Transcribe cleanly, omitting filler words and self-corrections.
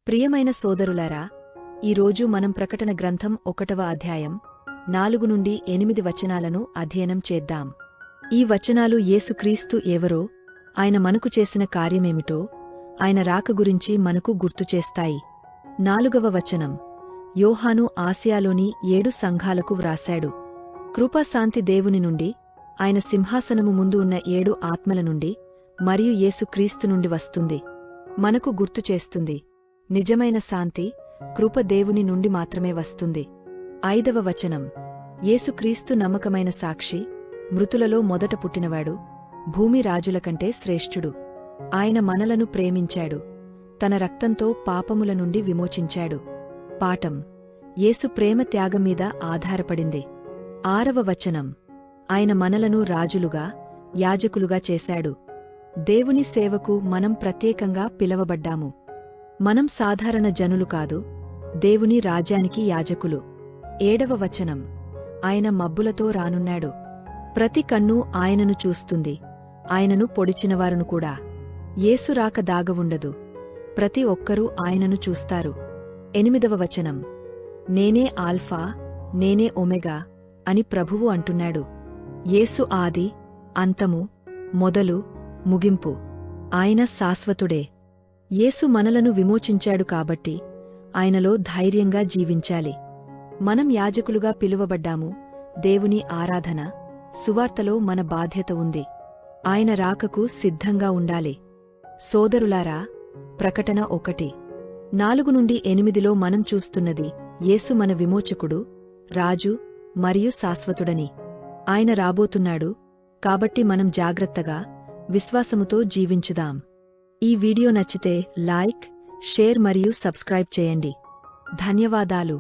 ప్రియమైన సోదరులారా, ఈరోజు మనం ప్రకటన గ్రంథం 1వ అధ్యాయం 4 నుండి 8 వచనాలను అధ్యయనం చేద్దాం. ఈ వచనాలు యేసుక్రీస్తు ఎవరో, ఆయన మనకు చేసిన కార్యమేమిటో, ఆయన రాక గురించి మనకు గుర్తుచేస్తాయి. 4వ వచనం. యోహాను ఆసియాలోని 7 సంఘాలకు వ్రాశాడు. కృపాశాంతి దేవుని నుండి, ఆయన సింహాసనము ముందు ఉన్న 7 ఆత్మల నుండి మరియు యేసుక్రీస్తు నుండి వస్తుంది. మనకు గుర్తుచేస్తుంది, నిజమైన శాంతి కృప దేవుని నుండి మాత్రమే వస్తుంది. 5వ వచనం. యేసుక్రీస్తు నమ్మకమైన సాక్షి, మృతులలో మొదట పుట్టినవాడు, భూమి రాజుల కంటే శ్రేష్ఠుడు. ఆయన మనలను ప్రేమించాడు, తన రక్తంతో పాపముల నుండి విమోచించాడు. పాఠం. యేసు ప్రేమ త్యాగం మీద ఆధారపడింది. 6వ వచనం. ఆయన మనలను రాజులుగా, యాజకులుగా చేశాడు. దేవుని సేవకు మనం ప్రత్యేకంగా పిలవబడ్డాము. మనం సాధారణ జనులు కాదు, దేవుని రాజ్యానికి యాజకులు. 7వ వచనం. ఆయన మబ్బులతో రానున్నాడు. ప్రతి కన్ను ఆయనను చూస్తుంది, ఆయనను పొడిచినవారును కూడా. యేసు రాక దాగవుండదు, ప్రతి ఒక్కరూ ఆయనను చూస్తారు. 8వ వచనం. నేనే ఆల్ఫా, నేనే ఒమెగా అని ప్రభువు అంటున్నాడు. యేసు ఆది, అంతము, మొదలు, ముగింపు. ఆయన శాశ్వతుడే. యేసు మనలను విమోచించాడు కాబట్టి ఆయనలో ధైర్యంగా జీవించాలి. మనం యాజకులుగా పిలువబడ్డాము. దేవుని ఆరాధన, సువార్తలో మన బాధ్యత ఉంది. ఆయన రాకకు సిద్ధంగా ఉండాలి. సోదరులారా, ప్రకటన 1:4 నుండి 8లో మనం చూస్తున్నది యేసు మన విమోచకుడు, రాజు మరియు శాశ్వతుడని. ఆయన రాబోతున్నాడు, కాబట్టి మనం జాగ్రత్తగా, విశ్వాసముతో జీవించుదాం. ఈ వీడియో నచ్చితే లైక్, షేర్ మరియు సబ్స్క్రైబ్ చేయండి. ధన్యవాదాలు.